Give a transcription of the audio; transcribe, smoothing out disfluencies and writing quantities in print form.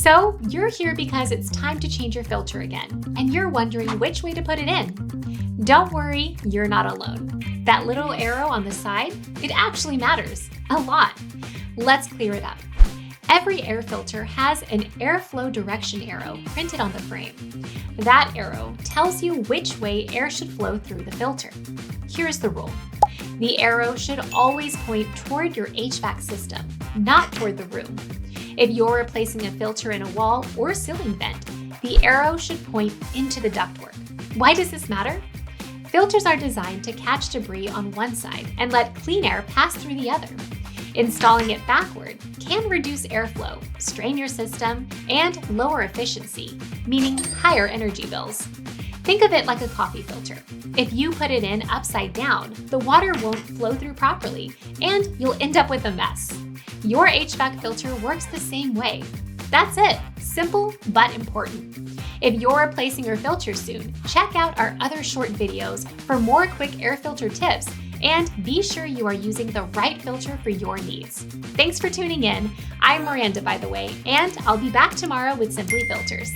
So you're here because it's time to change your filter again, and you're wondering which way to put it in. Don't worry, you're not alone. That little arrow on the side, it actually matters a lot. Let's clear it up. Every air filter has an airflow direction arrow printed on the frame. That arrow tells you which way air should flow through the filter. Here's the rule. The arrow should always point toward your HVAC system, not toward the room. If you're replacing a filter in a wall or ceiling vent, the arrow should point into the ductwork. Why does this matter? Filters are designed to catch debris on one side and let clean air pass through the other. Installing it backward can reduce airflow, strain your system, and lower efficiency, meaning higher energy bills. Think of it like a coffee filter. If you put it in upside down, the water won't flow through properly, and you'll end up with a mess. Your HVAC filter works the same way. That's it. Simple but important. If you're replacing your filter soon, check out our other short videos for more quick air filter tips, and be sure you are using the right filter for your needs. Thanks for tuning in. I'm Miranda, by the way, and I'll be back tomorrow with Simply Filters.